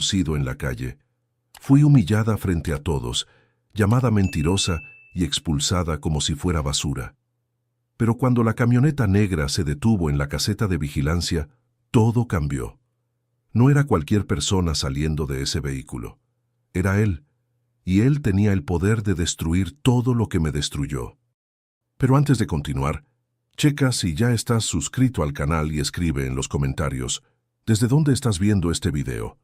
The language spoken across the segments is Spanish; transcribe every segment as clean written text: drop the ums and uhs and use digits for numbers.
sido en la calle. Fui humillada frente a todos, llamada mentirosa y expulsada como si fuera basura. Pero cuando la camioneta negra se detuvo en la caseta de vigilancia, todo cambió. No era cualquier persona saliendo de ese vehículo. Era él, y él tenía el poder de destruir todo lo que me destruyó. Pero antes de continuar, checa si ya estás suscrito al canal y escribe en los comentarios ¿desde dónde estás viendo este video?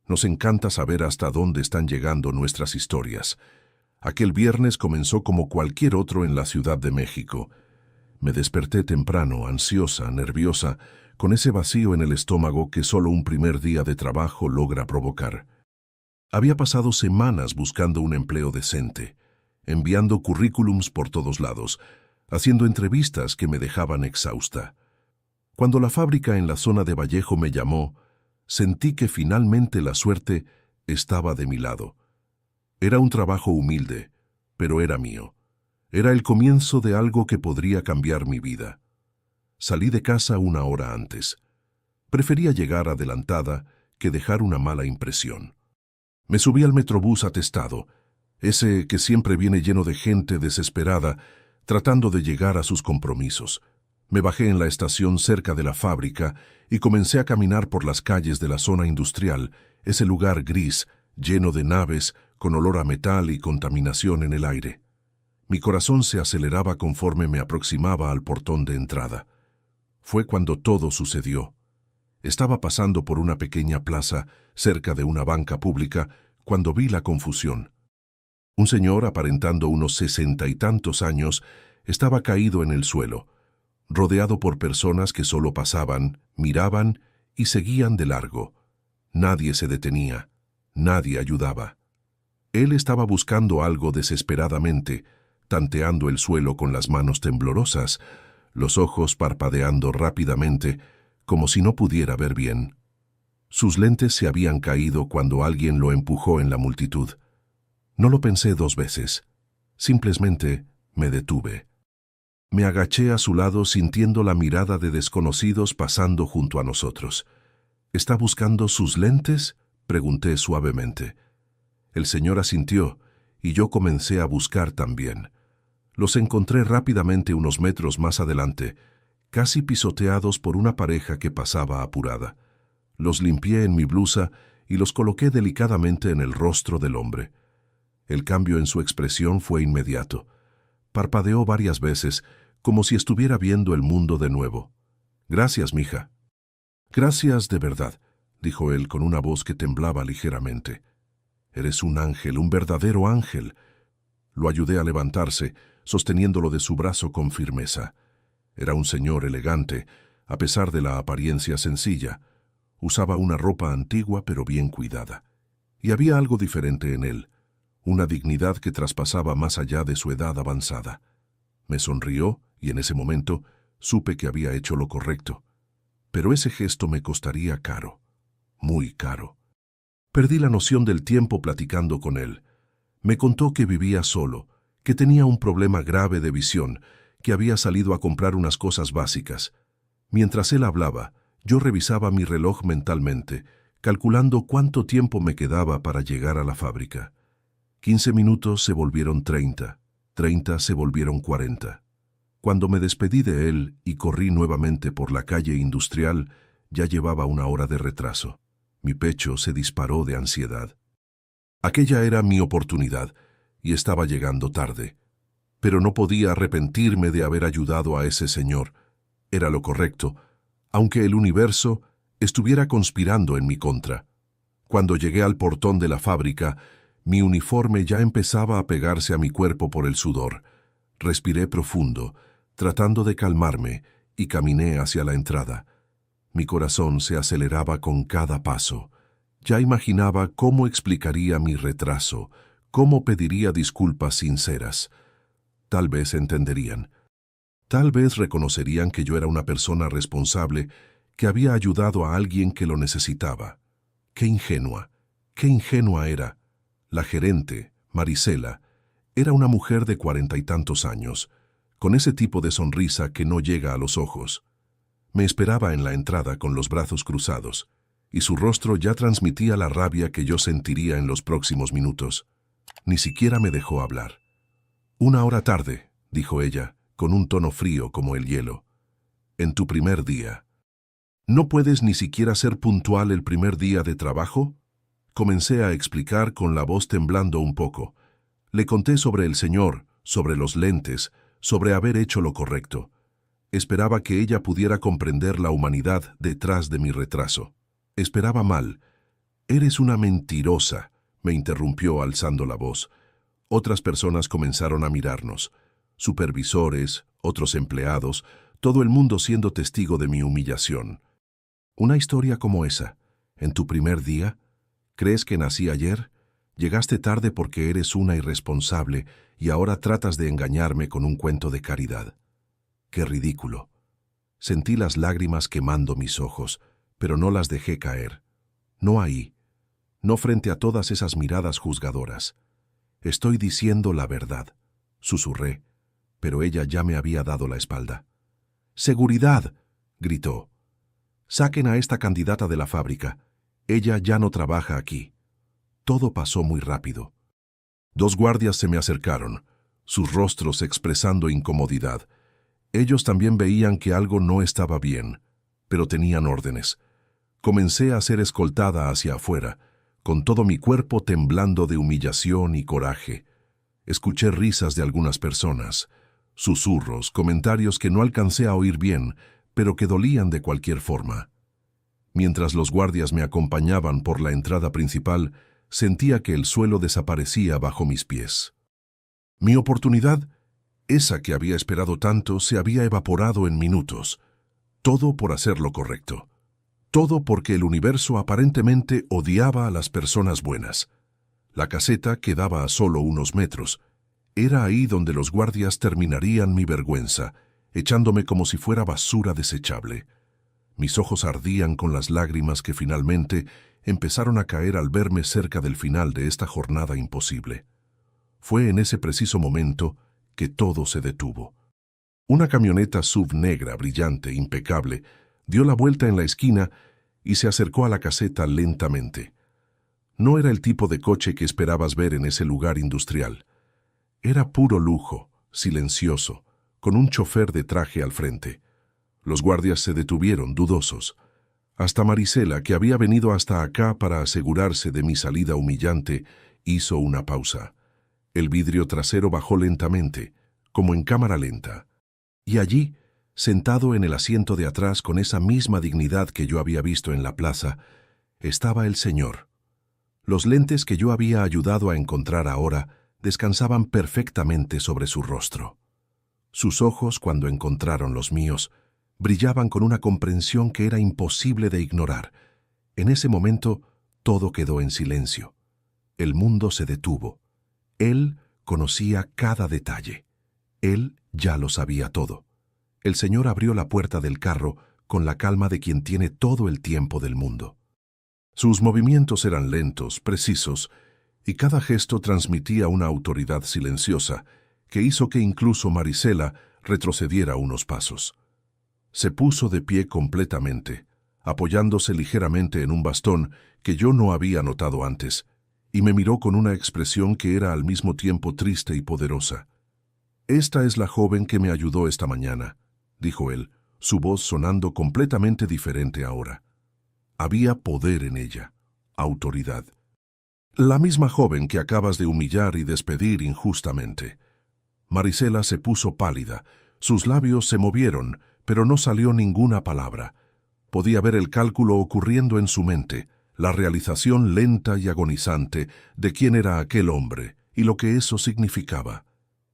Nos encanta saber hasta dónde están llegando nuestras historias. Aquel viernes comenzó como cualquier otro en la Ciudad de México. Me desperté temprano, ansiosa, nerviosa, con ese vacío en el estómago que solo un primer día de trabajo logra provocar. Había pasado semanas buscando un empleo decente, enviando currículums por todos lados, haciendo entrevistas que me dejaban exhausta. Cuando la fábrica en la zona de Vallejo me llamó, sentí que finalmente la suerte estaba de mi lado. Era un trabajo humilde, pero era mío. Era el comienzo de algo que podría cambiar mi vida. Salí de casa una hora antes. Prefería llegar adelantada que dejar una mala impresión. Me subí al metrobús atestado, ese que siempre viene lleno de gente desesperada, tratando de llegar a sus compromisos. Me bajé en la estación cerca de la fábrica y comencé a caminar por las calles de la zona industrial, ese lugar gris, lleno de naves, con olor a metal y contaminación en el aire. Mi corazón se aceleraba conforme me aproximaba al portón de entrada. Fue cuando todo sucedió. Estaba pasando por una pequeña plaza, cerca de una banca pública, cuando vi la confusión. Un señor, aparentando unos 60 y tantos años, estaba caído en el suelo, rodeado por personas que solo pasaban, miraban y seguían de largo. Nadie se detenía, nadie ayudaba. Él estaba buscando algo desesperadamente, tanteando el suelo con las manos temblorosas, los ojos parpadeando rápidamente, como si no pudiera ver bien. Sus lentes se habían caído cuando alguien lo empujó en la multitud. No lo pensé dos veces. Simplemente me detuve. Me agaché a su lado sintiendo la mirada de desconocidos pasando junto a nosotros. ¿Está buscando sus lentes?, pregunté suavemente. El señor asintió, y yo comencé a buscar también. Los encontré rápidamente unos metros más adelante, casi pisoteados por una pareja que pasaba apurada. Los limpié en mi blusa y los coloqué delicadamente en el rostro del hombre. El cambio en su expresión fue inmediato. Parpadeó varias veces, como si estuviera viendo el mundo de nuevo. «Gracias, mija». «Gracias de verdad», dijo él con una voz que temblaba ligeramente. «Eres un ángel, un verdadero ángel». Lo ayudé a levantarse, sosteniéndolo de su brazo con firmeza. Era un señor elegante, a pesar de la apariencia sencilla. Usaba una ropa antigua pero bien cuidada. Y había algo diferente en él, una dignidad que traspasaba más allá de su edad avanzada. Me sonrió y en ese momento supe que había hecho lo correcto. Pero ese gesto me costaría caro, muy caro. Perdí la noción del tiempo platicando con él. Me contó que vivía solo, que tenía un problema grave de visión, que había salido a comprar unas cosas básicas. Mientras él hablaba, yo revisaba mi reloj mentalmente, calculando cuánto tiempo me quedaba para llegar a la fábrica. 15 minutos se volvieron 30, 30 se volvieron 40. Cuando me despedí de él y corrí nuevamente por la calle industrial, ya llevaba una hora de retraso. Mi pecho se disparó de ansiedad. Aquella era mi oportunidad, y estaba llegando tarde. Pero no podía arrepentirme de haber ayudado a ese señor. Era lo correcto, aunque el universo estuviera conspirando en mi contra. Cuando llegué al portón de la fábrica, mi uniforme ya empezaba a pegarse a mi cuerpo por el sudor. Respiré profundo, tratando de calmarme, y caminé hacia la entrada. Mi corazón se aceleraba con cada paso. Ya imaginaba cómo explicaría mi retraso, cómo pediría disculpas sinceras. Tal vez entenderían. Tal vez reconocerían que yo era una persona responsable, que había ayudado a alguien que lo necesitaba. Qué ingenua era. La gerente, Marisela, era una mujer de 40 y tantos años, con ese tipo de sonrisa que no llega a los ojos. Me esperaba en la entrada con los brazos cruzados, y su rostro ya transmitía la rabia que yo sentiría en los próximos minutos. Ni siquiera me dejó hablar. 1 hora tarde, dijo ella, con un tono frío como el hielo. En tu primer día. ¿No puedes ni siquiera ser puntual el primer día de trabajo? Comencé a explicar con la voz temblando un poco. Le conté sobre el señor, sobre los lentes, sobre haber hecho lo correcto. Esperaba que ella pudiera comprender la humanidad detrás de mi retraso. Esperaba mal. «Eres una mentirosa», me interrumpió alzando la voz. Otras personas comenzaron a mirarnos. Supervisores, otros empleados, todo el mundo siendo testigo de mi humillación. Una historia como esa, en tu primer día, ¿crees que nací ayer? Llegaste tarde porque eres una irresponsable y ahora tratas de engañarme con un cuento de caridad. ¡Qué ridículo! Sentí las lágrimas quemando mis ojos, pero no las dejé caer. No ahí, no frente a todas esas miradas juzgadoras. Estoy diciendo la verdad, susurré, pero ella ya me había dado la espalda. ¡Seguridad!, gritó. «Saquen a esta candidata de la fábrica. Ella ya no trabaja aquí». Todo pasó muy rápido. 2 guardias se me acercaron, sus rostros expresando incomodidad. Ellos también veían que algo no estaba bien, pero tenían órdenes. Comencé a ser escoltada hacia afuera, con todo mi cuerpo temblando de humillación y coraje. Escuché risas de algunas personas, susurros, comentarios que no alcancé a oír bien, pero que dolían de cualquier forma. Mientras los guardias me acompañaban por la entrada principal, sentía que el suelo desaparecía bajo mis pies. Mi oportunidad, esa que había esperado tanto, se había evaporado en minutos. Todo por hacer lo correcto. Todo porque el universo aparentemente odiaba a las personas buenas. La caseta quedaba a solo unos metros. Era ahí donde los guardias terminarían mi vergüenza, echándome como si fuera basura desechable. Mis ojos ardían con las lágrimas que finalmente empezaron a caer al verme cerca del final de esta jornada imposible. Fue en ese preciso momento que todo se detuvo. Una camioneta SUV negra, brillante, impecable, dio la vuelta en la esquina y se acercó a la caseta lentamente. No era el tipo de coche que esperabas ver en ese lugar industrial. Era puro lujo, silencioso, con un chofer de traje al frente. Los guardias se detuvieron, dudosos. Hasta Marisela, que había venido hasta acá para asegurarse de mi salida humillante, hizo una pausa. El vidrio trasero bajó lentamente, como en cámara lenta. Y allí, sentado en el asiento de atrás con esa misma dignidad que yo había visto en la plaza, estaba el señor. Los lentes que yo había ayudado a encontrar ahora descansaban perfectamente sobre su rostro. Sus ojos, cuando encontraron los míos, brillaban con una comprensión que era imposible de ignorar. En ese momento, todo quedó en silencio. El mundo se detuvo. Él conocía cada detalle. Él ya lo sabía todo. El señor abrió la puerta del carro con la calma de quien tiene todo el tiempo del mundo. Sus movimientos eran lentos, precisos, y cada gesto transmitía una autoridad silenciosa que hizo que incluso Marisela retrocediera unos pasos. Se puso de pie completamente, apoyándose ligeramente en un bastón que yo no había notado antes, y me miró con una expresión que era al mismo tiempo triste y poderosa. «Esta es la joven que me ayudó esta mañana», dijo él, su voz sonando completamente diferente ahora. Había poder en ella, autoridad. «La misma joven que acabas de humillar y despedir injustamente». Marisela se puso pálida, sus labios se movieron, pero no salió ninguna palabra. Podía ver el cálculo ocurriendo en su mente, la realización lenta y agonizante de quién era aquel hombre y lo que eso significaba.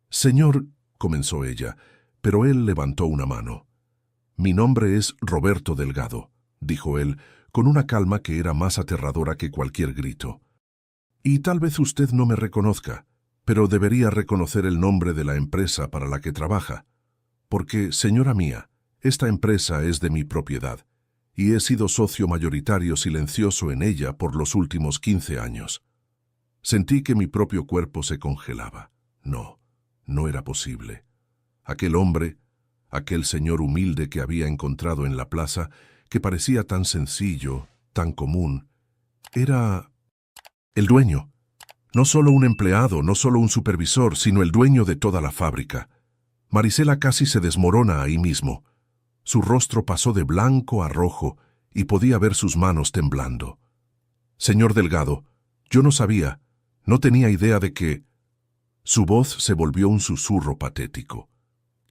«Señor», comenzó ella, pero él levantó una mano. «Mi nombre es Roberto Delgado», dijo él, con una calma que era más aterradora que cualquier grito. «Y tal vez usted no me reconozca, pero debería reconocer el nombre de la empresa para la que trabaja. Porque, señora mía, esta empresa es de mi propiedad, y he sido socio mayoritario silencioso en ella por los últimos 15 años. Sentí que mi propio cuerpo se congelaba. No era posible. Aquel hombre, aquel señor humilde que había encontrado en la plaza, que parecía tan sencillo, tan común. Era el dueño. No solo un empleado, no solo un supervisor, sino el dueño de toda la fábrica. Marisela casi se desmorona ahí mismo. Su rostro pasó de blanco a rojo y podía ver sus manos temblando. Señor Delgado, yo no sabía, no tenía idea de que... Su voz se volvió un susurro patético.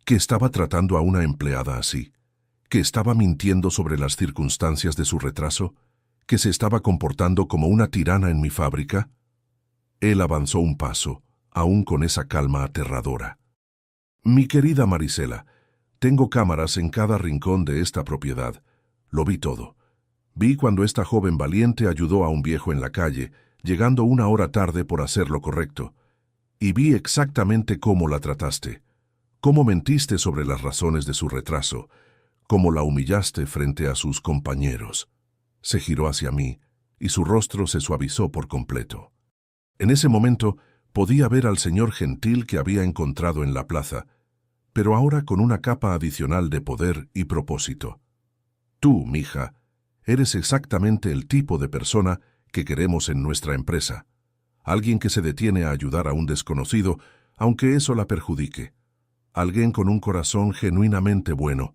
Que estaba tratando a una empleada así. Que estaba mintiendo sobre las circunstancias de su retraso. Que se estaba comportando como una tirana en mi fábrica. Él avanzó un paso, aún con esa calma aterradora. Mi querida Marisela, tengo cámaras en cada rincón de esta propiedad. Lo vi todo. Vi cuando esta joven valiente ayudó a un viejo en la calle, llegando 1 hora tarde por hacer lo correcto. Y vi exactamente cómo la trataste, cómo mentiste sobre las razones de su retraso, cómo la humillaste frente a sus compañeros. Se giró hacia mí, y su rostro se suavizó por completo. En ese momento podía ver al señor gentil que había encontrado en la plaza, pero ahora con una capa adicional de poder y propósito. Tú, mija, eres exactamente el tipo de persona que queremos en nuestra empresa. Alguien que se detiene a ayudar a un desconocido, aunque eso la perjudique. Alguien con un corazón genuinamente bueno.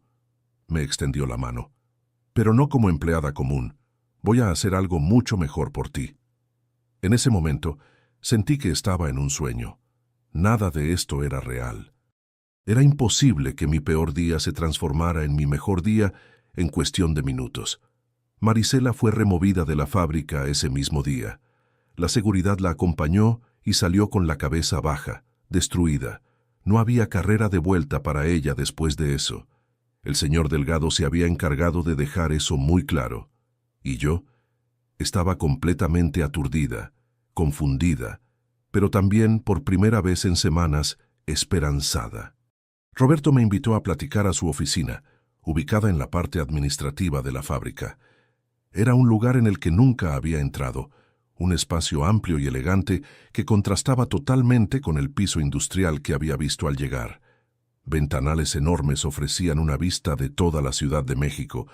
Me extendió la mano. Pero no como empleada común. Voy a hacer algo mucho mejor por ti. En ese momento, sentí que estaba en un sueño. Nada de esto era real. Era imposible que mi peor día se transformara en mi mejor día en cuestión de minutos. Marisela fue removida de la fábrica ese mismo día. La seguridad la acompañó y salió con la cabeza baja, destruida. No había carrera de vuelta para ella después de eso. El señor Delgado se había encargado de dejar eso muy claro. Y yo estaba completamente aturdida, confundida, pero también, por primera vez en semanas, esperanzada. Roberto me invitó a platicar a su oficina, ubicada en la parte administrativa de la fábrica. Era un lugar en el que nunca había entrado, un espacio amplio y elegante que contrastaba totalmente con el piso industrial que había visto al llegar. Ventanales enormes ofrecían una vista de toda la Ciudad de México,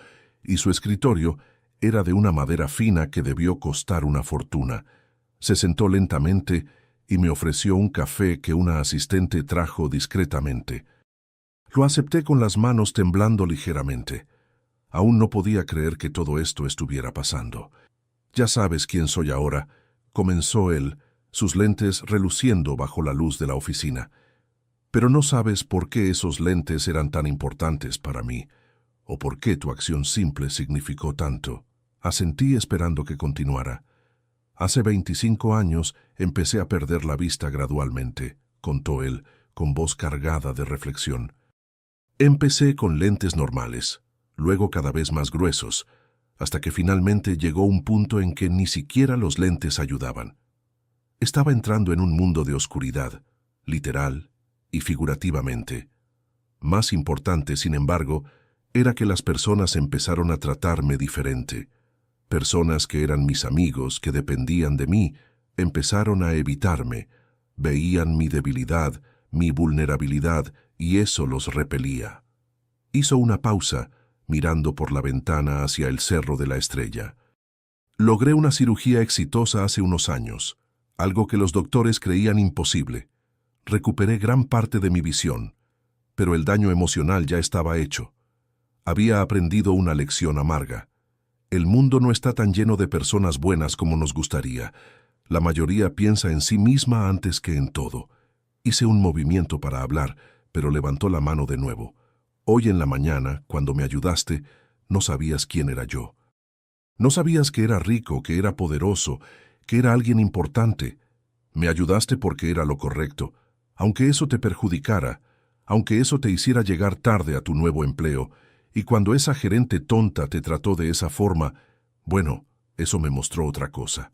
y su escritorio era de una madera fina que debió costar una fortuna. Se sentó lentamente y me ofreció un café que una asistente trajo discretamente. Lo acepté con las manos temblando ligeramente. Aún no podía creer que todo esto estuviera pasando. «Ya sabes quién soy ahora», comenzó él, sus lentes reluciendo bajo la luz de la oficina. «Pero no sabes por qué esos lentes eran tan importantes para mí, o por qué tu acción simple significó tanto». Asentí esperando que continuara. «Hace 25 años empecé a perder la vista gradualmente», contó él, con voz cargada de reflexión. «Empecé con lentes normales, luego cada vez más gruesos, hasta que finalmente llegó un punto en que ni siquiera los lentes ayudaban. Estaba entrando en un mundo de oscuridad, literal y figurativamente. Más importante, sin embargo, era que las personas empezaron a tratarme diferente. Personas que eran mis amigos, que dependían de mí, empezaron a evitarme. Veían mi debilidad, mi vulnerabilidad, y eso los repelía». Hizo una pausa, mirando por la ventana hacia el Cerro de la Estrella. «Logré una cirugía exitosa hace unos años, algo que los doctores creían imposible. Recuperé gran parte de mi visión, pero el daño emocional ya estaba hecho. Había aprendido una lección amarga. El mundo no está tan lleno de personas buenas como nos gustaría. La mayoría piensa en sí misma antes que en todo». Hice un movimiento para hablar, pero levantó la mano de nuevo. «Hoy en la mañana, cuando me ayudaste, no sabías quién era yo. No sabías que era rico, que era poderoso, que era alguien importante. Me ayudaste porque era lo correcto, aunque eso te perjudicara, aunque eso te hiciera llegar tarde a tu nuevo empleo, y cuando esa gerente tonta te trató de esa forma, bueno, eso me mostró otra cosa».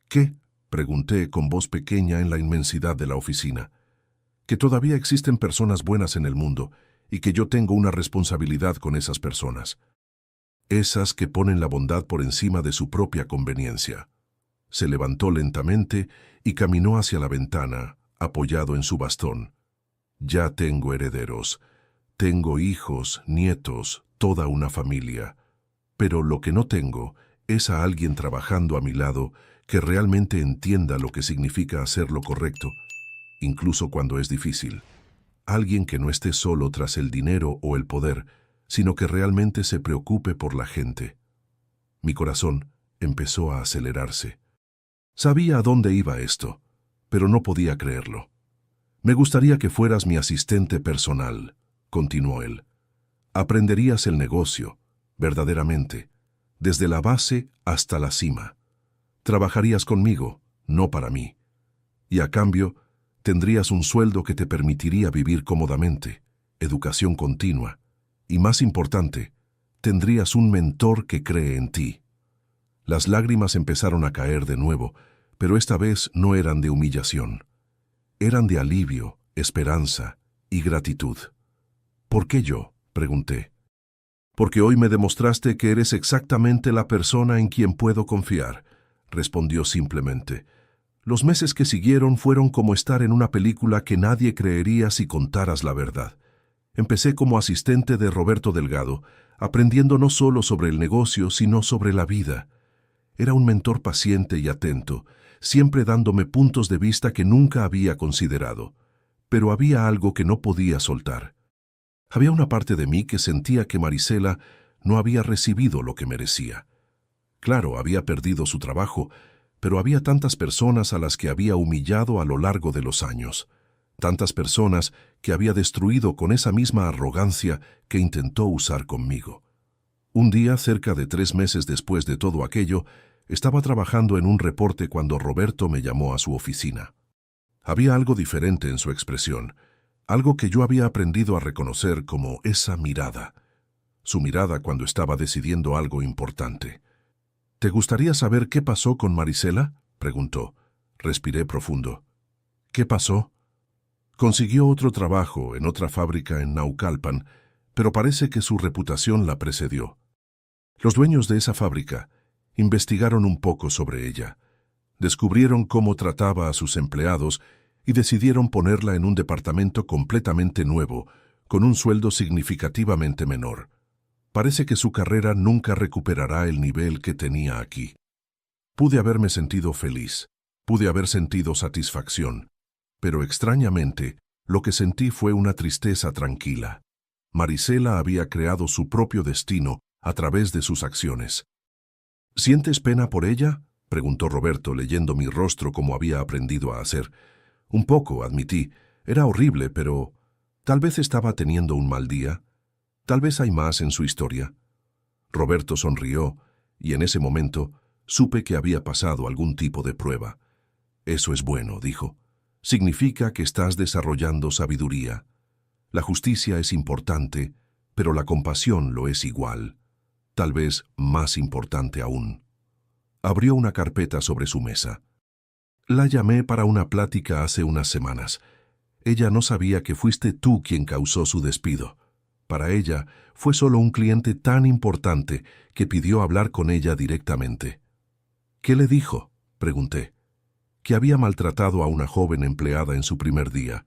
«¿Qué?», pregunté con voz pequeña en la inmensidad de la oficina. «Que todavía existen personas buenas en el mundo, y que yo tengo una responsabilidad con esas personas. Esas que ponen la bondad por encima de su propia conveniencia». Se levantó lentamente y caminó hacia la ventana, apoyado en su bastón. «Ya tengo herederos. Tengo hijos, nietos, toda una familia. Pero lo que no tengo es a alguien trabajando a mi lado que realmente entienda lo que significa hacer lo correcto, incluso cuando es difícil. Alguien que no esté solo tras el dinero o el poder, sino que realmente se preocupe por la gente. Mi corazón empezó a acelerarse. Sabía a dónde iba esto, pero no podía creerlo. Me gustaría que fueras mi asistente personal, continuó él. Aprenderías el negocio, verdaderamente, desde la base hasta la cima. Trabajarías conmigo, no para mí. Y a cambio, tendrías un sueldo que te permitiría vivir cómodamente, educación continua, y más importante, tendrías un mentor que cree en ti. Las lágrimas empezaron a caer de nuevo, pero esta vez no eran de humillación. Eran de alivio, esperanza y gratitud. ¿Por qué yo?, pregunté. Porque hoy me demostraste que eres exactamente la persona en quien puedo confiar, respondió simplemente. Los meses que siguieron fueron como estar en una película que nadie creería si contaras la verdad. Empecé como asistente de Roberto Delgado, aprendiendo no solo sobre el negocio, sino sobre la vida. Era un mentor paciente y atento, siempre dándome puntos de vista que nunca había considerado. Pero había algo que no podía soltar. Había una parte de mí que sentía que Marisela no había recibido lo que merecía. Claro, había perdido su trabajo, pero había tantas personas a las que había humillado a lo largo de los años. Tantas personas que había destruido con esa misma arrogancia que intentó usar conmigo. Un día, cerca de 3 meses después de todo aquello, estaba trabajando en un reporte cuando Roberto me llamó a su oficina. Había algo diferente en su expresión, algo que yo había aprendido a reconocer como esa mirada. Su mirada cuando estaba decidiendo algo importante. ¿Te gustaría saber qué pasó con Marisela?, preguntó. Respiré profundo. ¿Qué pasó? Consiguió otro trabajo en otra fábrica en Naucalpan, pero parece que su reputación la precedió. Los dueños de esa fábrica investigaron un poco sobre ella. Descubrieron cómo trataba a sus empleados y decidieron ponerla en un departamento completamente nuevo, con un sueldo significativamente menor. Parece que su carrera nunca recuperará el nivel que tenía aquí. Pude haberme sentido feliz, pude haber sentido satisfacción, pero extrañamente, lo que sentí fue una tristeza tranquila. Marisela había creado su propio destino a través de sus acciones. ¿Sientes pena por ella?, preguntó Roberto, leyendo mi rostro como había aprendido a hacer. Un poco, admití. Era horrible, pero tal vez estaba teniendo un mal día. Tal vez hay más en su historia. Roberto sonrió, y en ese momento supe que había pasado algún tipo de prueba. Eso es bueno, dijo. Significa que estás desarrollando sabiduría. La justicia es importante, pero la compasión lo es igual. Tal vez más importante aún. Abrió una carpeta sobre su mesa. La llamé para una plática hace unas semanas. Ella no sabía que fuiste tú quien causó su despido. Para ella, fue solo un cliente tan importante que pidió hablar con ella directamente. ¿Qué le dijo?, pregunté. Que había maltratado a una joven empleada en su primer día.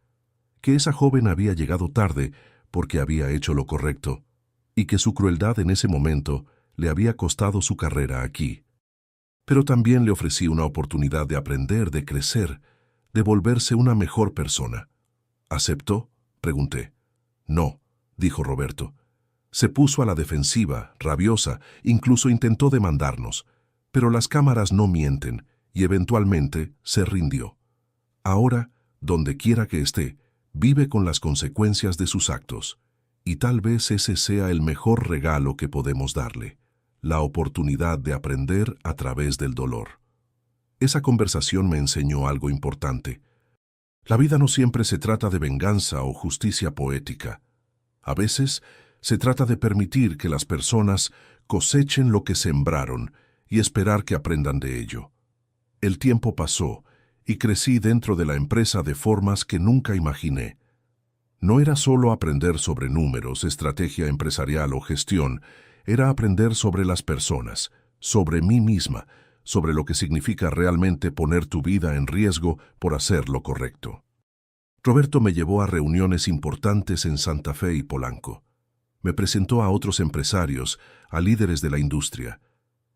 Que esa joven había llegado tarde porque había hecho lo correcto, y que su crueldad en ese momento le había costado su carrera aquí. Pero también le ofrecí una oportunidad de aprender, de crecer, de volverse una mejor persona. ¿Aceptó?, pregunté. No, dijo Roberto. Se puso a la defensiva, rabiosa, incluso intentó demandarnos. Pero las cámaras no mienten, y eventualmente se rindió. Ahora, donde quiera que esté, vive con las consecuencias de sus actos. Y tal vez ese sea el mejor regalo que podemos darle. La oportunidad de aprender a través del dolor. Esa conversación me enseñó algo importante. La vida no siempre se trata de venganza o justicia poética. A veces se trata de permitir que las personas cosechen lo que sembraron y esperar que aprendan de ello. El tiempo pasó y crecí dentro de la empresa de formas que nunca imaginé. No era solo aprender sobre números, estrategia empresarial o gestión, era aprender sobre las personas, sobre mí misma, sobre lo que significa realmente poner tu vida en riesgo por hacer lo correcto. Roberto me llevó a reuniones importantes en Santa Fe y Polanco. Me presentó a otros empresarios, a líderes de la industria.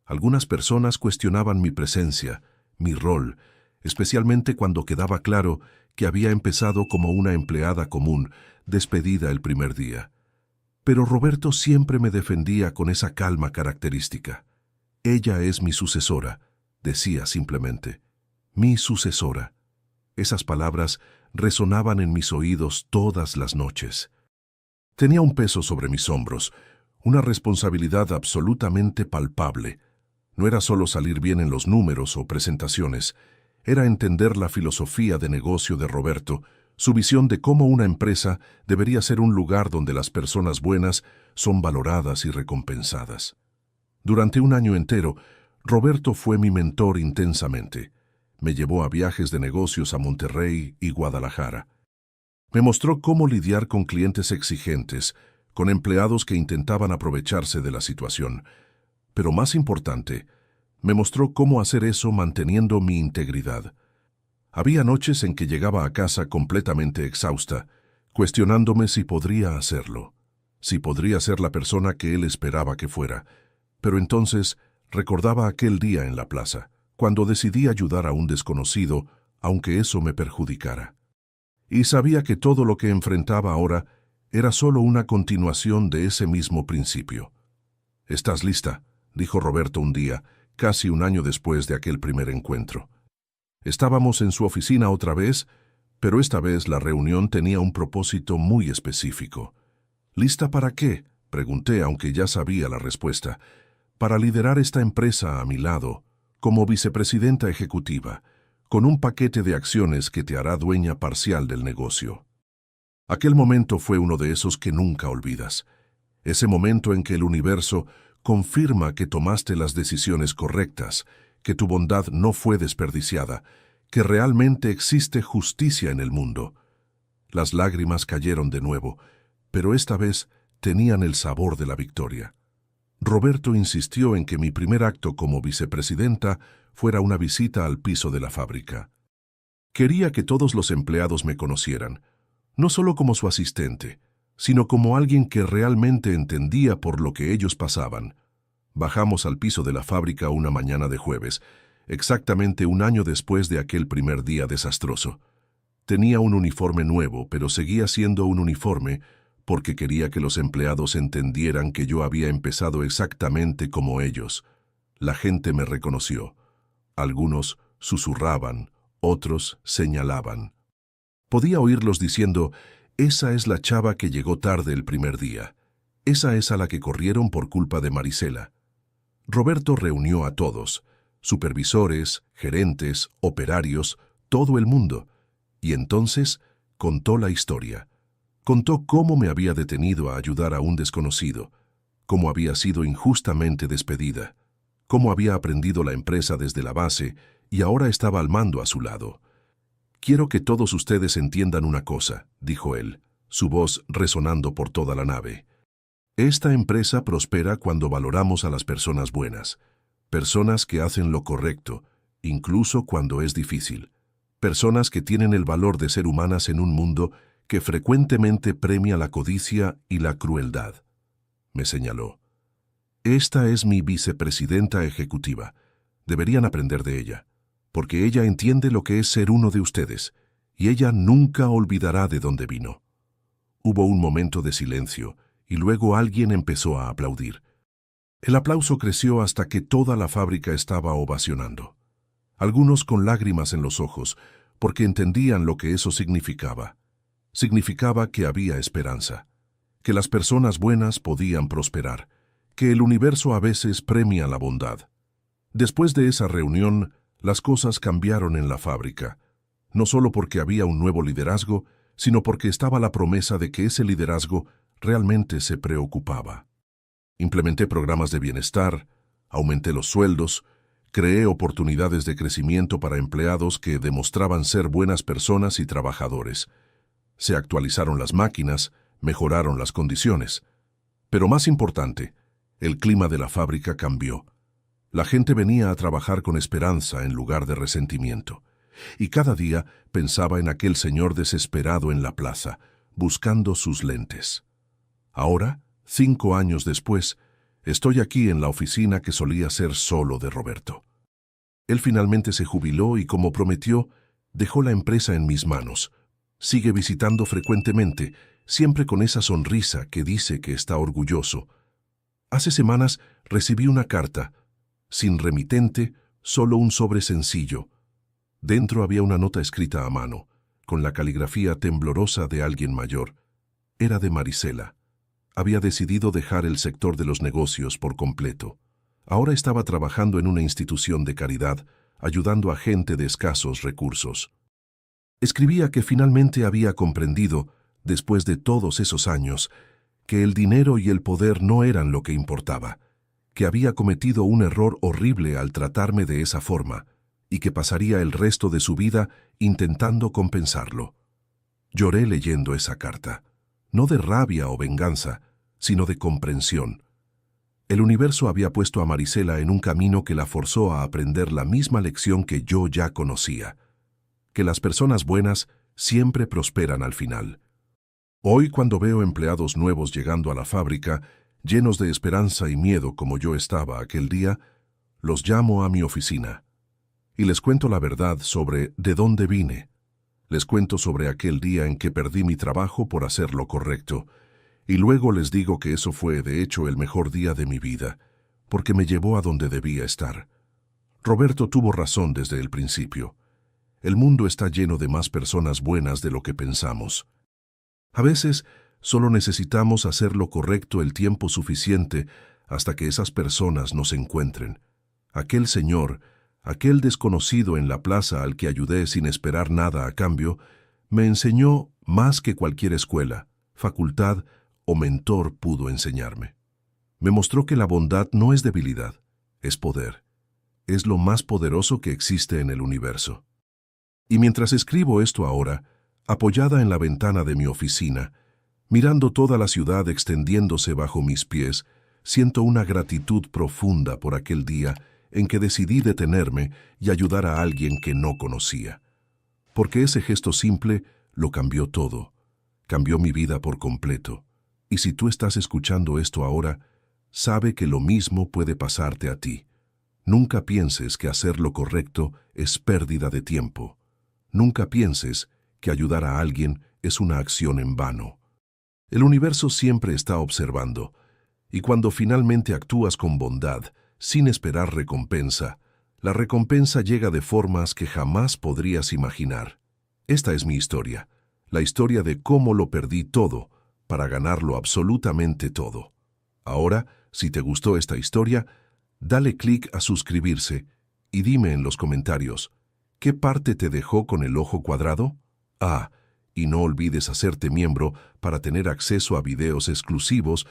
Algunas personas cuestionaban mi presencia, mi rol, especialmente cuando quedaba claro que había empezado como una empleada común, despedida el primer día. Pero Roberto siempre me defendía con esa calma característica. Ella es mi sucesora, decía simplemente. Mi sucesora. Esas palabras resonaban en mis oídos todas las noches. Tenía un peso sobre mis hombros, una responsabilidad absolutamente palpable. No era solo salir bien en los números o presentaciones, era entender la filosofía de negocio de Roberto, su visión de cómo una empresa debería ser un lugar donde las personas buenas son valoradas y recompensadas. Durante un año entero, Roberto fue mi mentor intensamente. Me llevó a viajes de negocios a Monterrey y Guadalajara. Me mostró cómo lidiar con clientes exigentes, con empleados que intentaban aprovecharse de la situación. Pero más importante, me mostró cómo hacer eso manteniendo mi integridad. Había noches en que llegaba a casa completamente exhausta, cuestionándome si podría hacerlo, si podría ser la persona que él esperaba que fuera. Pero entonces recordaba aquel día en la plaza, cuando decidí ayudar a un desconocido, aunque eso me perjudicara. Y sabía que todo lo que enfrentaba ahora era solo una continuación de ese mismo principio. «¿Estás lista?», dijo Roberto un día, casi un año después de aquel primer encuentro. Estábamos en su oficina otra vez, pero esta vez la reunión tenía un propósito muy específico. «¿Lista para qué?», pregunté, aunque ya sabía la respuesta. «Para liderar esta empresa a mi lado, como vicepresidenta ejecutiva, con un paquete de acciones que te hará dueña parcial del negocio». Aquel momento fue uno de esos que nunca olvidas. Ese momento en que el universo confirma que tomaste las decisiones correctas, que tu bondad no fue desperdiciada, que realmente existe justicia en el mundo. Las lágrimas cayeron de nuevo, pero esta vez tenían el sabor de la victoria. Roberto insistió en que mi primer acto como vicepresidenta fuera una visita al piso de la fábrica. Quería que todos los empleados me conocieran, no solo como su asistente, sino como alguien que realmente entendía por lo que ellos pasaban. Bajamos al piso de la fábrica una mañana de jueves, exactamente un año después de aquel primer día desastroso. Tenía un uniforme nuevo, pero seguía siendo un uniforme porque quería que los empleados entendieran que yo había empezado exactamente como ellos. La gente me reconoció. Algunos susurraban, otros señalaban. Podía oírlos diciendo: «Esa es la chava que llegó tarde el primer día. Esa es a la que corrieron por culpa de Marisela». Roberto reunió a todos, supervisores, gerentes, operarios, todo el mundo, y entonces contó la historia. Contó cómo me había detenido a ayudar a un desconocido, cómo había sido injustamente despedida, cómo había aprendido la empresa desde la base y ahora estaba al mando a su lado. «Quiero que todos ustedes entiendan una cosa», dijo él, su voz resonando por toda la nave. «Esta empresa prospera cuando valoramos a las personas buenas, personas que hacen lo correcto, incluso cuando es difícil, personas que tienen el valor de ser humanas en un mundo que frecuentemente premia la codicia y la crueldad», me señaló. «Esta es mi vicepresidenta ejecutiva. Deberían aprender de ella, porque ella entiende lo que es ser uno de ustedes, y ella nunca olvidará de dónde vino». Hubo un momento de silencio, y luego alguien empezó a aplaudir. El aplauso creció hasta que toda la fábrica estaba ovacionando. Algunos con lágrimas en los ojos, porque entendían lo que eso significaba. Significaba que había esperanza, que las personas buenas podían prosperar, que el universo a veces premia la bondad. Después de esa reunión, las cosas cambiaron en la fábrica, no solo porque había un nuevo liderazgo, sino porque estaba la promesa de que ese liderazgo realmente se preocupaba. Implementé programas de bienestar, aumenté los sueldos, creé oportunidades de crecimiento para empleados que demostraban ser buenas personas y trabajadores. Se actualizaron las máquinas, mejoraron las condiciones. Pero más importante, el clima de la fábrica cambió. La gente venía a trabajar con esperanza en lugar de resentimiento. Y cada día pensaba en aquel señor desesperado en la plaza, buscando sus lentes. Ahora, 5 años después, Estoy aquí en la oficina que solía ser solo de Roberto. Él finalmente se jubiló y, como prometió, dejó la empresa en mis manos. Sigue visitando frecuentemente, siempre con esa sonrisa que dice que está orgulloso. Hace semanas recibí una carta, sin remitente, solo un sobre sencillo. Dentro había una nota escrita a mano, con la caligrafía temblorosa de alguien mayor. Era de Marisela. Había decidido dejar el sector de los negocios por completo. Ahora estaba trabajando en una institución de caridad, ayudando a gente de escasos recursos. Escribía que finalmente había comprendido, después de todos esos años, que el dinero y el poder no eran lo que importaba, que había cometido un error horrible al tratarme de esa forma, y que pasaría el resto de su vida intentando compensarlo. Lloré leyendo esa carta, no de rabia o venganza, sino de comprensión. El universo había puesto a Marisela en un camino que la forzó a aprender la misma lección que yo ya conocía, que las personas buenas siempre prosperan al final. Hoy, cuando veo empleados nuevos llegando a la fábrica, llenos de esperanza y miedo como yo estaba aquel día, los llamo a mi oficina y les cuento la verdad sobre de dónde vine. Les cuento sobre aquel día en que perdí mi trabajo por hacer lo correcto, y luego les digo que eso fue, de hecho, el mejor día de mi vida, porque me llevó a donde debía estar. Roberto tuvo razón desde el principio. El mundo está lleno de más personas buenas de lo que pensamos. A veces, solo necesitamos hacer lo correcto el tiempo suficiente hasta que esas personas nos encuentren. Aquel señor, aquel desconocido en la plaza al que ayudé sin esperar nada a cambio, me enseñó más que cualquier escuela, facultad o mentor pudo enseñarme. Me mostró que la bondad no es debilidad, es poder. Es lo más poderoso que existe en el universo. Y mientras escribo esto ahora, apoyada en la ventana de mi oficina, mirando toda la ciudad extendiéndose bajo mis pies, siento una gratitud profunda por aquel día en que decidí detenerme y ayudar a alguien que no conocía. Porque ese gesto simple lo cambió todo, cambió mi vida por completo. Y si tú estás escuchando esto ahora, sabe que lo mismo puede pasarte a ti. Nunca pienses que hacer lo correcto es pérdida de tiempo. Nunca pienses que ayudar a alguien es una acción en vano. El universo siempre está observando, y cuando finalmente actúas con bondad, sin esperar recompensa, la recompensa llega de formas que jamás podrías imaginar. Esta es mi historia, la historia de cómo lo perdí todo, para ganarlo absolutamente todo. Ahora, si te gustó esta historia, dale clic a suscribirse y dime en los comentarios, ¿qué parte te dejó con el ojo cuadrado? Y no olvides hacerte miembro para tener acceso a videos exclusivos